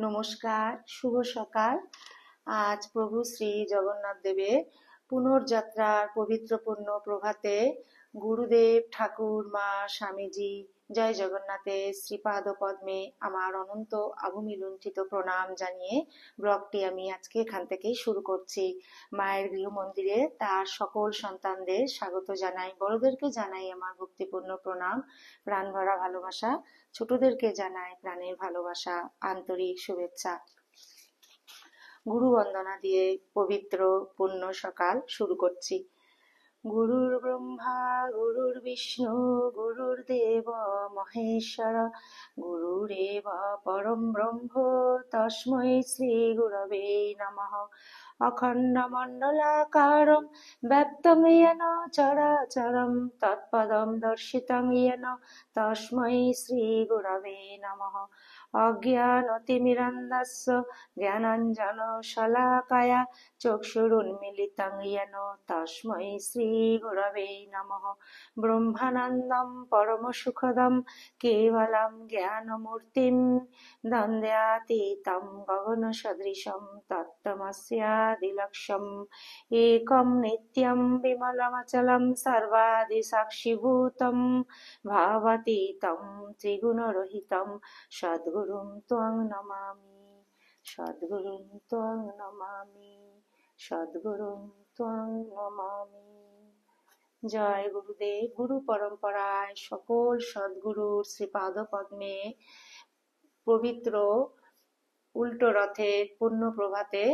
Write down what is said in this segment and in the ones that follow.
নমস্কার, শুভ সকাল। আজ প্রভু শ্রী জগন্নাথ দেবের পুনর্যাত্রার পবিত্রপূর্ণ প্রভাতে গুরুদেব, ঠাকুর, মা, স্বামীজি, জয় জগন্নাথের শ্রীপাদ পদ্মে আমার অনন্ত আভূমি লুণ্ঠিত প্রণাম জানিয়ে ব্লগটি আমি আজকে এখান থেকেই শুরু করছি। মায়ের গৃহ মন্দিরে তার সকল সন্তানদের স্বাগত জানাই। বড়দেরকে জানাই আমার ভক্তিপূর্ণ প্রণাম, প্রাণ ভরা ভালোবাসা। ছোটদেরকে জানাই প্রাণের ভালোবাসা, আন্তরিক শুভেচ্ছা। গুরু বন্দনা দিয়ে পবিত্র পূর্ণ সকাল শুরু করছি। গুরুর ব্রহ্মা গুরুর বিষ্ণু গুরুর্দেব মহেশ্বর গুরুরেব পরম ব্রহ্ম তস্मै শ্রী গুরবে নমঃ। অখণ্ডমণ্ডলাকারं ব্যক্তং येन চরাচরं তৎপদং দর্শিতং येन তস্मै শ্রী গুরবে নমঃ। অজ্ঞানতিমিরান্ধস্য জ্ঞানাঞ্জনশলাকায়া চক্ষুরুন্মিলিतं येन তস্मै শ্রী গুরবে নমঃ। ব্রহ্মানন্দং পরমসুখদং কেবলং জ্ঞানমূর্তিং দ্বন্দ্বাতীतं গগনসদৃশं তত্ত্বমস্যাদিলক্ষ্যम्। একং নিত্যং বিমলমচলং সর্বাদিসাক্ষিভূतं ভাবাতীतं ত্রিগুণরহিतं সদ্গুরুং ত্বং নমামি, সদ্গুরুং ত্বং নমামি, সদ্গুরুং ত্বং নমামি। জয় গুরুদেব। গুরু পরম্পরায় সকল সদ্গুরুর শ্রীপাদ পদ্মে পবিত্র উল্টো রথের পূর্ণ প্রভাতে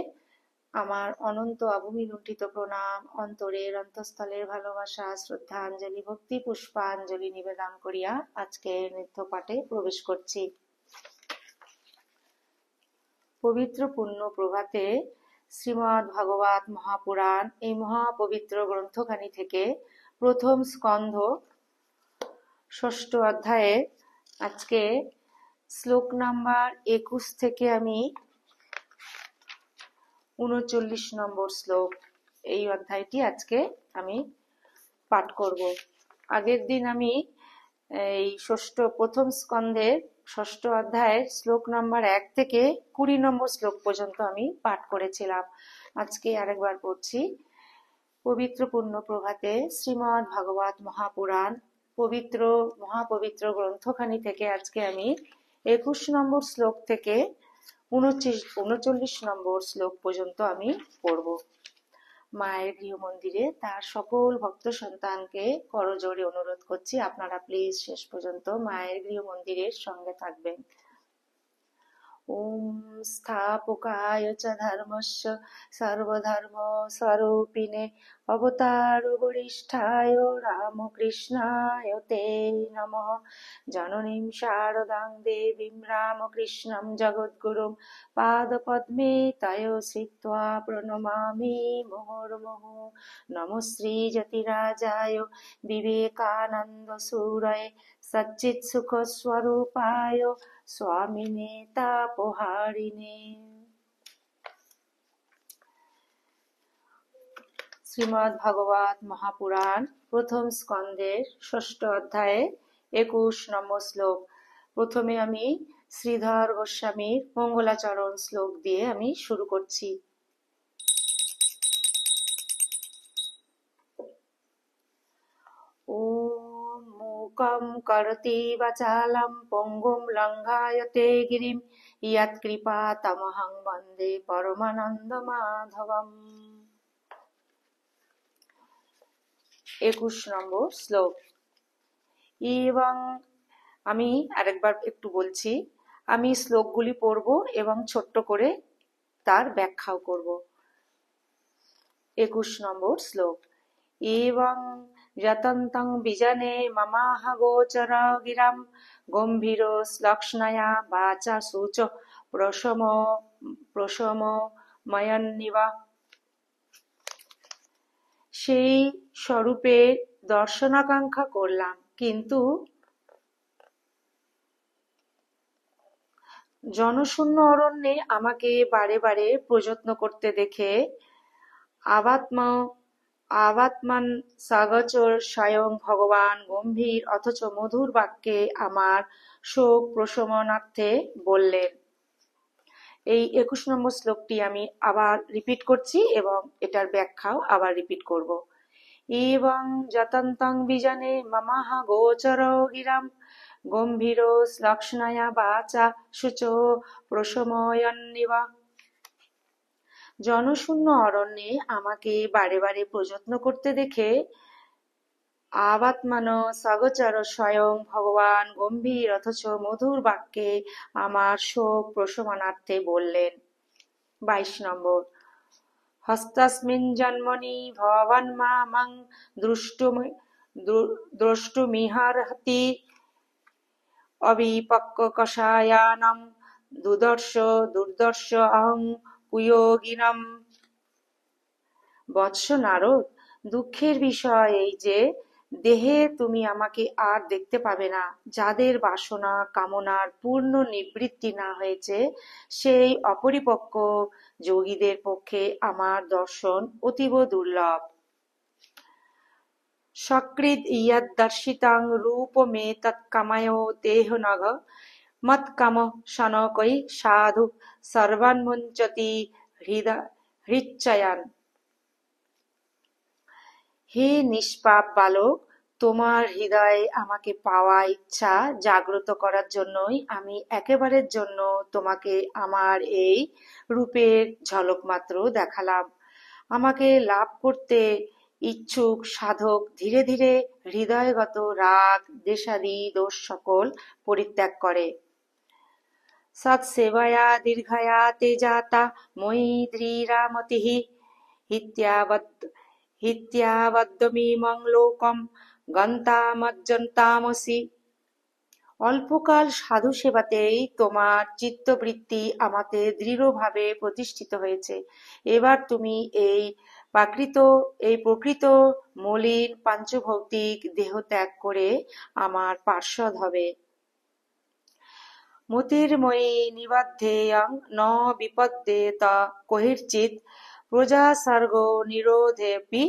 আমার অনন্ত আভূমি লুণ্ঠিত প্রণাম, অন্তরের অন্তঃস্থলের ভালোবাসা, শ্রদ্ধাঞ্জলি, ভক্তি পুষ্পাঞ্জলি নিবেদন করিয়া আজকের নৃত্য পাঠে প্রবেশ করছি। পবিত্র পূর্ণ প্রভাতে শ্রীমদ্ ভাগবত মহাপুরাণ এই মহাপবিত্র গ্রন্থখানি থেকে প্রথম স্কন্ধ 6ষ্ঠ অধ্যায়ে আজকে শ্লোক নাম্বার 21 থেকে আমি 39 নম্বর শ্লোক এই অধ্যায়টি আজকে আমি পাঠ করব। আগের দিন আমি এই প্রথম স্কন্ধের 6ষ্ঠ অধ্যায়ের শ্লোক নাম্বার 1 থেকে 20 নম্বর শ্লোক পর্যন্ত আমি পাঠ করেছিলাম। আজকে আরেকবার পড়ছি। পবিত্র পূর্ণ প্রভাতে শ্রীমদ্ ভাগবত মহাপুরাণ পবিত্র মহাপবিত্র গ্রন্থখানি থেকে আজকে আমি 21 নম্বর শ্লোক থেকে 39 নম্বর শ্লোক পর্যন্ত আমি পড়ব। মায়ের গৃহ মন্দিরে তার সকল ভক্ত সন্তানকে করজোড়ে অনুরোধ করছি, আপনারা প্লিজ শেষ পর্যন্ত মায়ের গৃহ মন্দিরের সঙ্গে থাকবেন। ওম স্থাপকায় চ ধর্মস্য সর্বধর্ম স্বরূপিণে অবতার বরিষ্ঠায় রামকৃষ্ণায় তে নমঃ। জননীং শারদাং দেবীং রামকৃষ্ণং জগদ্গুরুং পাদপদ্মে তয় শ্রিত্বা প্রণমামি মুহুর্মুহুঃ। নমঃ শ্রীযতিরাজায় বিবেকানন্দ সুরয়ে সচ্চিৎসুখস্বরূপায় স্বামিনে তাপহারিণে। শ্রীমদ্ ভাগবত মহাপুরাণ প্রথম স্কন্ধের 6ষ্ঠ অধ্যায়ে 21 নম্বর শ্লোক। প্রথমে আমি শ্রীধর গোস্বামীর মঙ্গলাচরণ শ্লোক দিয়ে আমি শুরু করছি। ওম মূকং করতি বাচালং পঙ্গুং লঙ্ঘায়তে গিরিম ইয়ৎকৃপাতমহং বন্দে পরমানন্দ মাধবম। 21 নম্বর শ্লোক। এবং আমি আরেকবার একটু বলছি, আমি শ্লোকগুলি পড়ব এবং ছোট্ট করে তার ব্যাখ্যাও করব। 21 নম্বর শ্লোক। এবং যতন্তং বিজনে মমাহ গোচর গিরাম গম্ভীর শ্লক্ষ্ণয়া বাচা সূচ প্রশম ময়ন্নিবা। সেই স্বরূপে দর্শনাকাঙ্ক্ষা করলাম, কিন্তু জনশূন্য অরণ্যে আমাকে বারে বারে প্রযত্ন করতে দেখে আবাত্মান সাগচর স্বয়ং ভগবান গম্ভীর অথচ মধুর বাক্যে আমার শোক প্রশমনার্থে বললেন, এই 21 নম্বর শ্লোকটি আমি আবার রিপিট করছি এবং এটার ব্যাখ্যাও আবার রিপিট করব। এবং যতন্তং বিজানে মামাহ গোচর গিরাম গম্ভীর শ্লক্ষ্ণয়া বাচা শুচো প্রশময়ন্নিবা। জনশূন্য অরণ্যে আমাকে বারে বারে প্রযত্ন করতে দেখে আবাত্মান সগোচর স্বয়ং ভগবান গম্ভীর অথচ মধুর বাক্যে আমার শোক প্রশমনার্থে বললেন। 22 নম্বর। হস্তাস্মিন জন্মনি ভবান্মাং দ্রষ্টুমিহার্হতি অবিপক্কশায়ানং দুর্দর্শ অহং কুয়োগিনম। বৎস নারদ, দুঃখের বিষয় এই যে দেহে তুমি আমাকে আর দেখতে পাবে না। যাদের বাসনা কামনার পূর্ণ নিবৃত্তি না হয়েছে সেই অপরিপক্ক যোগীদের পক্ষে আমার দর্শন অতীব দুর্লভ। সকৃদ ইয়দ্দর্শিতাং রূপমেতৎকামায় দেহনঘ মৎকামঃ শনকৈ সাধু সর্বান্মুঞ্চতি হৃচ্ছয়ান। হে নিষ্পাপ বালক, তোমার হৃদয়ে আমাকে পাওয়া ইচ্ছা জাগ্রত করার জন্যই আমি একেবারের জন্য তোমাকে আমার এই রূপের ঝলক মাত্র দেখালাম। আমাকে লাভ করতে ইচ্ছুক সাধক ধীরে ধীরে হৃদয়গত রাগ দেশাদি দোষ সকল পরিত্যাগ করে। সৎসেবয়া দীর্ঘয়া তে জাতা ময়ি দৃঢ়মতিঃ হিত্যাবদ্যমিমং লোকম গন্তামজ্জন্তামসি। অল্পকাল সাধু সেবাতেই তোমার চিত্তবৃত্তি আমাতে দৃঢ়ভাবে প্রতিষ্ঠিত হয়েছে। এবার তুমি এই প্রকৃত মলিন পাঞ্চভৌতিক দেহ ত্যাগ করে আমার পার্ষদ হবে। মতির্ময়ী নিবদ্ধেয়ং ন বিপদ্যেত কহির্চিৎ প্রজাসর্গ নিরোধেপি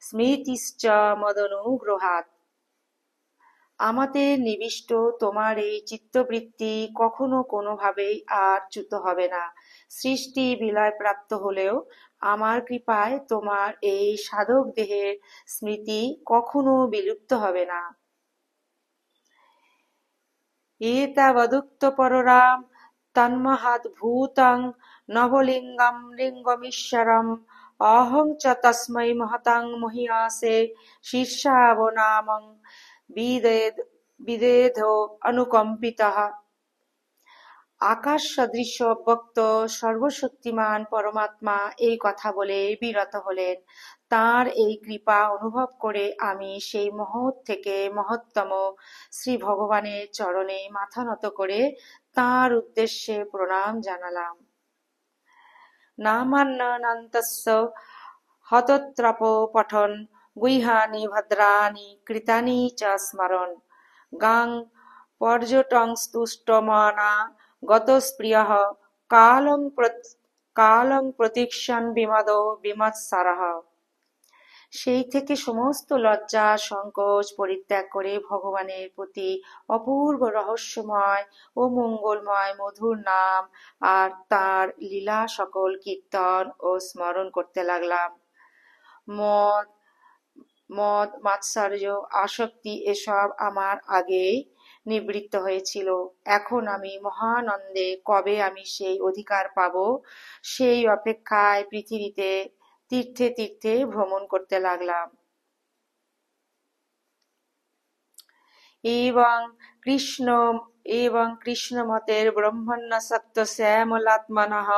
স্মৃতিশ্চ মদনুগ্রহাৎ। আমাদের নিবিষ্ট তোমার এই চিত্তবৃত্তি কখনো কোনোভাবেই আর চ্যুত হবে না। সৃষ্টি বিলয় প্রাপ্ত হলেও আমার কৃপায় তোমার এই সাধক দেহের স্মৃতি কখনো বিলুপ্ত হবে না। এতাবদুক্ত পররাম তন্মহদ্ভূতং নবলিঙ্গম লিঙ্গমীশ্বরম অহং চ তস্मै মহতং মহীয়াসে শীর্ষাবনামং বিদেধো অনুকম্পিতঃ। আকাশ সদৃশ অব্যক্ত সর্বশক্তিমান পরমাত্মা এই কথা বলে বিরত হলেন। তাঁর এই কৃপা অনুভব করে আমি সেই মহৎ থেকে মহত্তম শ্রী ভগবানের চরণে মাথা নত করে তাঁর উদ্দেশ্যে প্রণাম জানালাম। নামান্যনন্তস্য হতত্রপ পঠন গুহ্যানি ভদ্রাণি কৃতানি চ স্মরণ গাং পর্যটংস্তুষ্টমনা গতস্প্রিয়ঃ কালং প্রতীক্ষণ বিমদো বিমৎসরঃ। সেই থেকে সমস্ত লজ্জা সংকোচ পরিত্যাগ করে ভগবানের প্রতি অপূর্ব রহস্যময় ও মঙ্গলময় মধুর নাম আর তাঁর লীলা সকল কীর্তন ও স্মরণ করতে লাগলাম। মদ মাৎসর্য আসক্তি এসব আমার আগেই নিবৃত্ত হয়েছিল। এখন আমি মহানন্দে কবে আমি সেই অধিকার পাব সেই অপেক্ষায় পৃথিবীতে তীর্থে তীর্থে ভ্রমণ করতে লাগলাম। এবং কৃষ্ণমতের ব্রহ্মণ্যসক্ত শ্যামলাত্মনঃ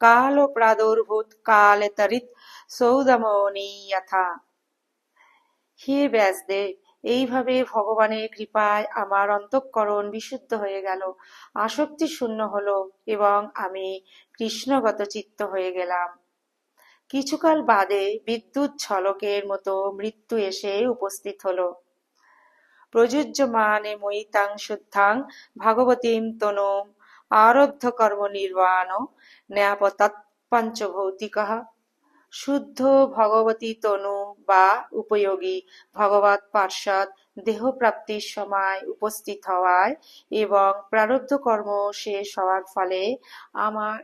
কাল প্রাদুর্ভূত কালে তরিত সৌদমনি যথা। হে ব্যাসদেব, এইভাবে ভগবানের কৃপায় আমার অন্তঃকরণ বিশুদ্ধ হয়ে গেল, আসক্তি শূন্য হলো এবং আমি কৃষ্ণগত চিত্ত হয়ে গেলাম। কিছুকাল বাদে বিদ্যুৎ ঝলকের মতো মৃত্যু এসে উপস্থিত হলো। প্রযুজ্যমানে ময়িতাং শুদ্ধাং ভাগবতীম তনুম আরব্ধ কর্ম নির্বাণ ন্যাপতৎ পঞ্চভৌতিকঃ। শুদ্ধ ভগবতী তনু বা উপযোগী ভগবৎ পার্ষদ দেহপ্রাপ্তির সময় উপস্থিত হওয়ায় এবং প্রারব্ধ কর্ম শেষ হওয়ার ফলে আমার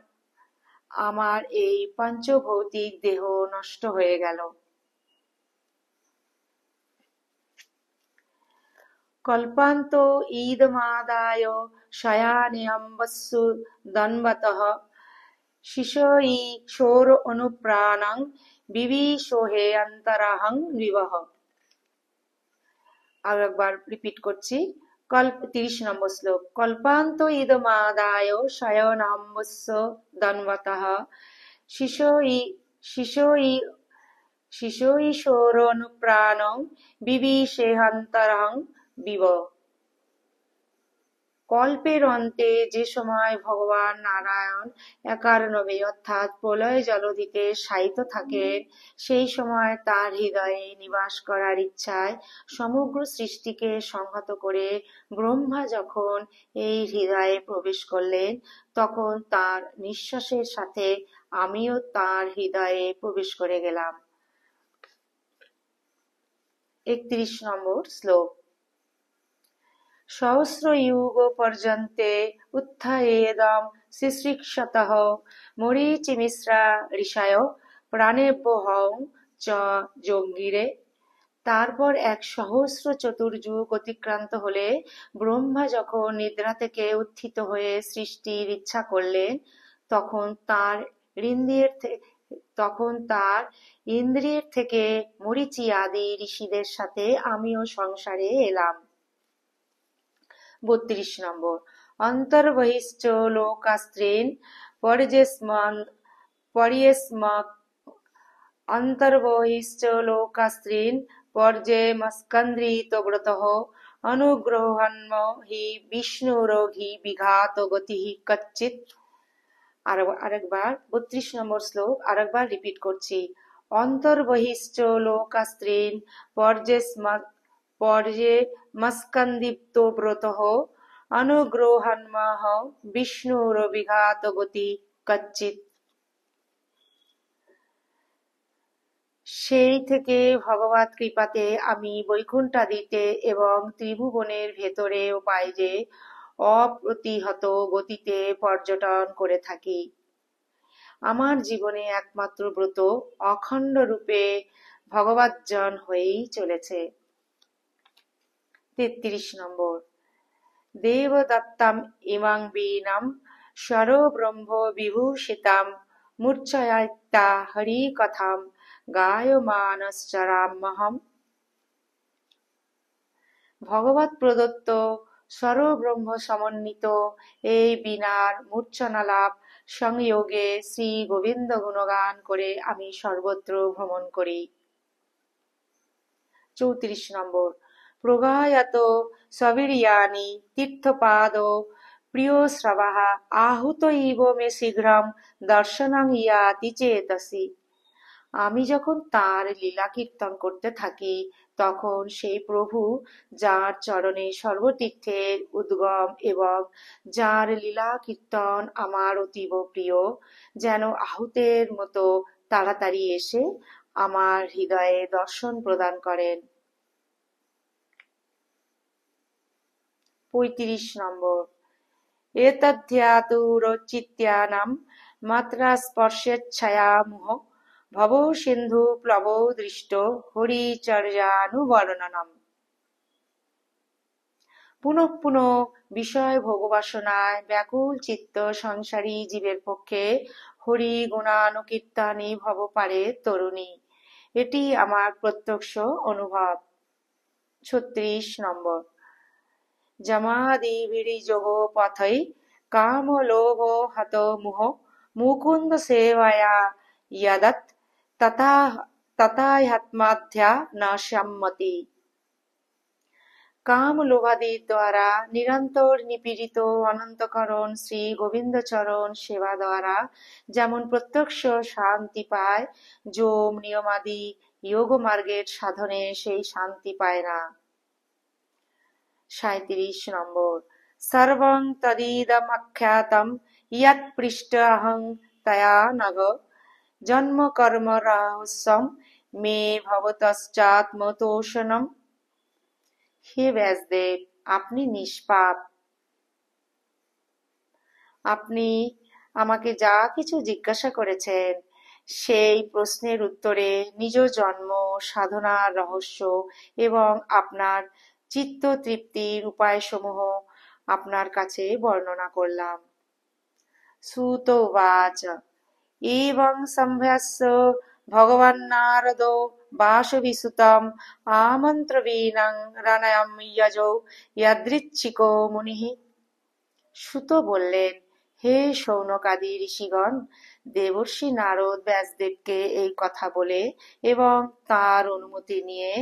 আমার এই পাঞ্চভৌতিক দেহ নষ্ট হয়ে গেল। কল্পান্ত ঈদমাদায় শয়ানেऽম্বস্সু দন্বতঃ শিশোর অনুপ্রাণং বিবিশোহে অন্তরহং বিবহ। আর একবার রিপিট করছি। 30 নম্বর শ্লোক। কল্পান্ত ইদমাদায় শয়নাম্বস্য দন্বতঃ শিশোঈশোরনুপ্রাণং বিবিশেহন্তরহং বিব। কল্পের অন্তে যে সময় ভগবান নারায়ণ একারণবে অর্থাৎ প্রলয় জলধিতে শায়িত থাকেন, সেই সময় তার হৃদয়ে নিবাস করার ইচ্ছায় সমগ্র সৃষ্টিকে সংহত করে ব্রহ্মা যখন এই হৃদয়ে প্রবেশ করলেন, তখন তার নিঃশ্বাসের সাথে আমিও তার হৃদয়ে প্রবেশ করে গেলাম। 31 নম্বর শ্লোক। সহস্রযুগ পর্যন্তে উত্থায়েদম শিশ্রিক্ষতঃ মরীচিমিশ্রা ঋষায় প্রাণেভ্যোহং চ যোগীরে। তারপর 100 চতুর্যুগ অতিক্রান্ত হলে ব্রহ্মা যখন নিদ্রা থেকে উত্থিত হয়ে সৃষ্টির ইচ্ছা করলেন, তখন তার ইন্দ্রিয়ের থেকে মরীচি আদি ঋষিদের সাথে আমিও সংসারে এলাম। 32 নম্বর। অন্তর্বহিশ্চ লোকাস্ত্রীন পর্যেমস্কন্দ্রিতব্রতঃ অনুগ্রহন্ম হি বিষ্ণুরঘি বিঘাত গতিঃ কচ্চিৎ। আরেকবার 32 নম্বর শ্লোক আরেকবার রিপিট করছি। অন্তর্বহিশ্চ লোকাস্ত্রীন পর্যেমস্কন্দিতব্রতঃ অনুগ্রহন্মঃ বিষ্ণুরবিঘাত গতি কচ্চিৎ। সেই থেকে ভগবৎ কৃপাতে আমি বৈকুণ্ঠাদিতে এবং ত্রিভুবনের ভেতরে ও বাইরে অপ্রতিহত গতিতে পর্যটন করে থাকি। আমার জীবনে একমাত্র ব্রত অখণ্ড রূপে ভগবজ্জন হয়েই চলেছে। 33 নম্বর। দেবদত্তম ইমাং বীণাম সরব্রহ্ম বিভূষিতাম মূর্ছয়িতা হরিকথাম গায়মানশ্চরাম্যহম। ভগবৎ প্রদত্ত সরব্রহ্ম সমন্বিত এই বীণার মূর্ছনালাপ সংযোগে শ্রী গোবিন্দ গুণগান করে আমি সর্বত্র ভ্রমণ করি। 34 নম্বর। প্রগায়ত সবীর্যানি তীর্থপাদ প্রিয়শ্রবাঃ আহুত ইব মে শীঘ্রম দর্শনং ইয়াতি চেতসি। আমি যখন তার লীলা কীর্তন করতে থাকি, তখন সেই প্রভু, যার চরণে সর্বতীর্থের উদ্গম এবং যার লীলা কীর্তন আমার অতীব প্রিয়, যেন আহুতের মতো তাড়াতাড়ি এসে আমার হৃদয়ে দর্শন প্রদান করেন। 35 নম্বর। এতদ্ধ্যাতুরচিত্যানাম মাত্রাস্পর্শেচ্ছায়ামুহ ভব সিন্ধু প্লবো দৃষ্ট হরিচর্যানুবর্ণনম। পুনঃ পুনঃ বিষয় ভোগবাসনায় ব্যাকুল চিত্ত সংসারী জীবের পক্ষে হরি গুণানুকীর্তনই ভবপারের তরুণী। এটি আমার প্রত্যক্ষ অনুভব। 36 নম্বর। যমাদিভির্যোগ পথৈ কাম লোভ হত মুহ মুকুন্দ সেবয়া যদৎ তথাহ্যাত্মাধ্যা ন সম্মতি। কাম লোভাদির দ্বারা নিরন্তর নিপীড়িত অনন্তকরণ শ্রী গোবিন্দচরণ সেবা দ্বারা যেমন প্রত্যক্ষ শান্তি পায়, যোম নিয়মাদি যোগ মার্গের সাধনে সেই শান্তি পায় না। 37 নম্বর। সর্বং তদিদমখ্যাতম ইয়ৎ পৃষ্ঠোऽহং তয়া নঘ জন্ম কর্ম রহস্যম মে ভবতশ্চাত্মতোষণম। হে ব্যাসদেব, আপনি নিষ্পাপ, আপনি আমাকে যা কিছু জিজ্ঞাসা করেছেন সেই প্রশ্নের উত্তরে নিজ জন্ম, সাধনার রহস্য এবং আপনার চিত্ত তৃপ্তির উপায়সমূহ আপনার কাছে বর্ণনা করলাম। সুত উবাচ एवं सम्भ्यस्य भगवन्नारदो वासुविसुतम् आमन्त्रवीणं रणयं यजौ यादृच्छिको मुनिः। সুত বললেন, হে শৌনকাদি ঋষিগণ, দেবর্ষি নারদ ব্যাসদেবকে এই কথা বলে এবং তার অনুমতি নিয়ে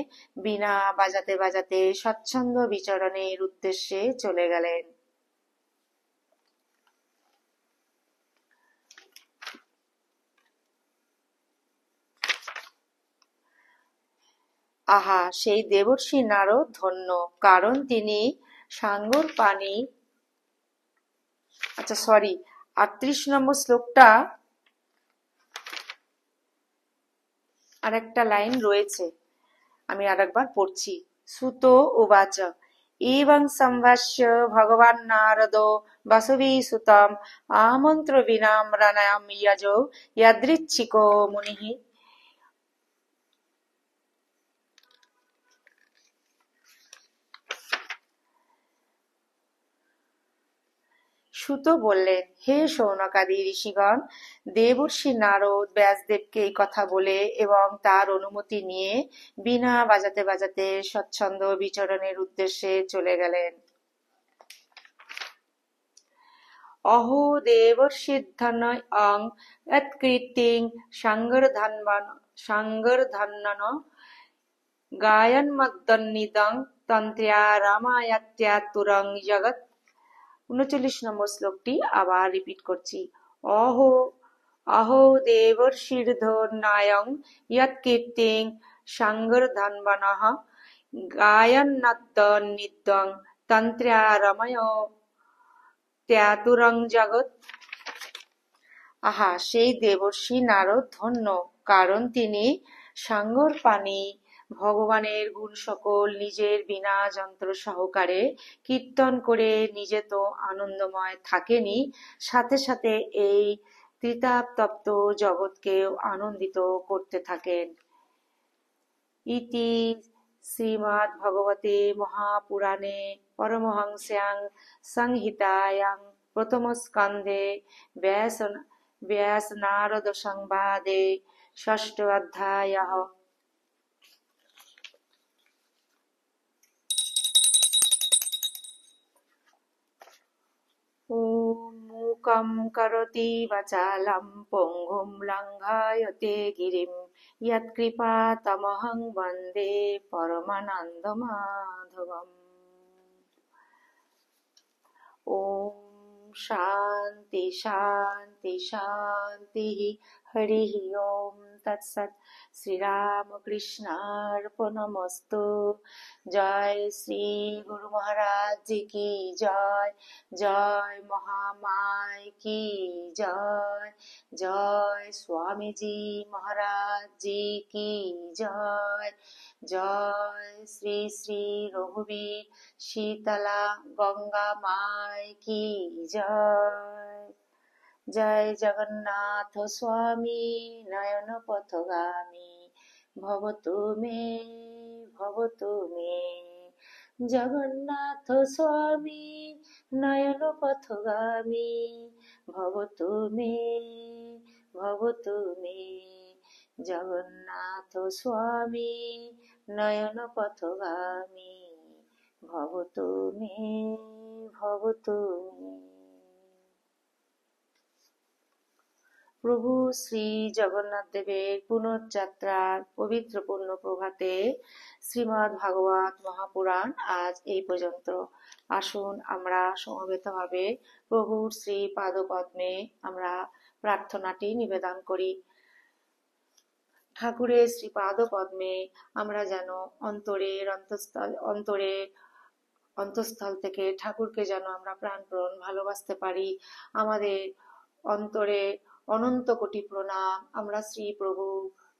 বীণা বাজাতে বাজাতে স্বচ্ছন্দ বিচরণের উদ্দেশ্যে চলে গেলেন। আহা, সেই দেবর্ষি নারদ ধন্য, কারণ তিনি সাঙ্গর পানি 38 নম্বর শ্লোকটা আর একটা লাইন রয়েছে, আমি আরেকবার পড়ছি। সুত উবাচ এবং সম্ভাষ্য ভগবান নারদো বাসুবিসুতম আমন্ত্র বিনাম রানায়াম যজৌ ইয়াদৃচ্ছিকো মুনিঃ। সুত বললেন, হে শৌনকাদি ঋষিগণ, দেবর্ষি নারদ ব্যাসদেবকে এই কথা বলে এবং তার অনুমতি নিয়ে বীণা বাজাতে বাজাতে স্বচ্ছন্দ বিচরণের উদ্দেশ্যে চলে গেলেন। অহো দেবর্ষিদ্ধনয়ং যৎকীর্তিং সাঙ্গর্ধন্নন গায়ন্মদ্দন্নিদং তন্ত্র্যা রামায়ত্যাতুরং জগৎ। 39 নম্বর শ্লোকটি আবার রিপিট করছি। অহো অহো দেবর্ষির্ধন্যায়ং যৎকীর্তিং সাঙ্গর্ধন্বনঃ গায়ন্মদ্দন্নিদং তন্ত্র্যা রামায়ত্যাতুরং জগৎ। আহা, সেই দেবর্ষি নারদ ধন্য, কারণ তিনি সাঙ্গর পানি ভগবানের গুণ সকল নিজের বীণা যন্ত্র সহকারে কীর্তন করে নিজে তো আনন্দময় থাকেনি, সাথে সাথে এই ত্রিতাপতপ্ত জগৎকেও আনন্দিত করতে থাকেন। ইতি শ্রীমদ্ ভগবতে মহাপুরাণে পরমহংস্যাং সংহিতায়াং প্রথম স্কন্ধে ব্যাস নারদ সংবাদে ষষ্ঠ অধ্যায়ঃ। মূকং করোতি বাচালং পঙ্গুং লঙ্ঘয়তে গিরিম যৎকৃপাতমহং বন্দে পরমানন্দমাধবম। ওম শান্তি শান্তি শান্তি। হরি ওম তৎসৎ। শ্রীরামকৃষ্ণার্পণমস্তু। জয় শ্রী গুরু মহারাজ জি কি জয়। জয় মহামায় কি জয়। জয় স্বামীজি মহারাজ জি কি জয়। জয় শ্রী শ্রী রঘুবীর শীতলা গঙ্গা মায় কি জয়। জয় জগন্নাথ স্বামী নয়ন পথগামী ভবতু মে ভবতু মে। জগন্নাথ স্বামী নয়ন পথগামী ভবতু মে ভবতু মে। জগন্নাথ স্বামী নয়ন পথগামী ভবতু মে ভবতু মে। প্রভু শ্রী জগন্নাথ দেবের পুনঃযাত্রার পবিত্র পূর্ণ প্রভাতে শ্রীমদ্ ভাগবত মহাপুরাণ আজ এই পর্যন্ত। আসুন আমরা সমবেতভাবে প্রভুর শ্রী পাদপদ্মে আমরা প্রার্থনাটি নিবেদন করি। ঠাকুরের শ্রী পাদপদ্মে আমরা যেন অন্তঃস্থল থেকে ঠাকুরকে যেন আমরা প্রাণপণ ভালোবাসতে পারি। আমাদের অন্তরে অনন্ত কোটি প্রণাম আমরা শ্রী প্রভু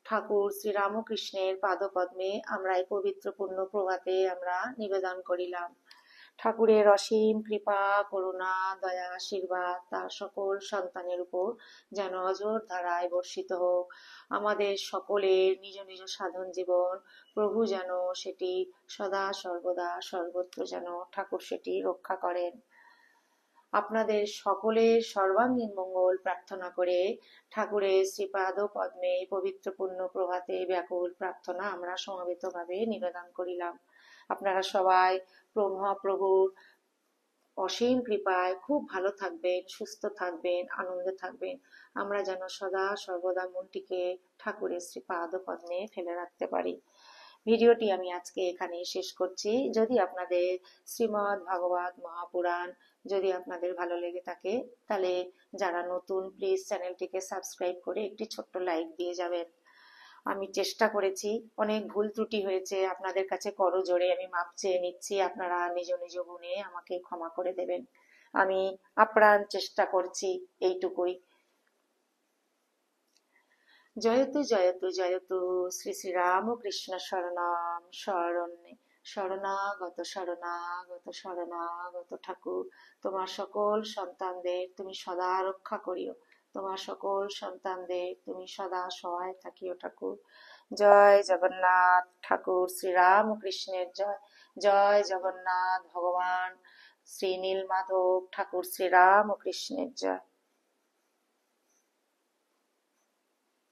ঠাকুর শ্রী রামকৃষ্ণের পাদপদ্মে আমরা এই পবিত্র পূর্ণ প্রভাতে আমরা নিবেদন করিলাম। ঠাকুরের অসীম কৃপা, করুণা, দয়া, আশীর্বাদ তার সকল সন্তানের উপর যেন অঝোর ধারায় বর্ষিত হোক। আমাদের সকলের নিজ নিজ সাধন জীবন প্রভু যেন সেটি সদা সর্বদা সর্বত্র যেন ঠাকুর সেটি রক্ষা করেন। আপনাদের সকলের সর্বাঙ্গীন মঙ্গল প্রার্থনা করে ঠাকুরের শ্রীপাদ পদ্মে পবিত্র পুণ্য প্রভাতে ব্যাকুল প্রার্থনা আমরা সমবেতভাবে নিবেদন করিলাম। আপনারা সবাই মহাপ্রভুর অসীম কৃপায় খুব ভালো থাকবেন, সুস্থ থাকবেন, আনন্দে থাকবেন। আমরা যেন সদা সর্বদা মনটিকে ঠাকুরের শ্রীপাদ পদ্মে ফেলে রাখতে পারি। ভিডিওটি আমি আজকে এখানে শেষ করছি। যদি আপনাদের শ্রীমদ্ ভাগবত মহাপুরাণ যদি আপনাদের ভালো লেগে থাকে, তাহলে যারা নতুন প্লিজ চ্যানেলটিকে সাবস্ক্রাইব করে একটি ছোট্ট লাইক দিয়ে যাবেন। আমি চেষ্টা করেছি, অনেক ভুল ত্রুটি হয়েছে, আপনাদের কাছে করজোড়ে আমি মাপ চেয়ে নিচ্ছি। আপনারা নিজ নিজ গুণে আমাকে ক্ষমা করে দেবেন। আমি আপ্রাণ চেষ্টা করছি এইটুকুই। জয়তু জয়তু জয়তু শ্রী শ্রী রামকৃষ্ণ শরণাম শরণ্যে শরণাগত শরণাগত শরণাগত ঠাকুর, তোমার সকল সন্তানদের তুমি সদা রক্ষা করিও। তোমার সকল সন্তানদের তুমি সদা সহায় থাকিও ঠাকুর। জয় জগন্নাথ ঠাকুর শ্রী রামকৃষ্ণের জয়। জয় জগন্নাথ ভগবান শ্রী নীলমাধব ঠাকুর শ্রী রামকৃষ্ণের জয়।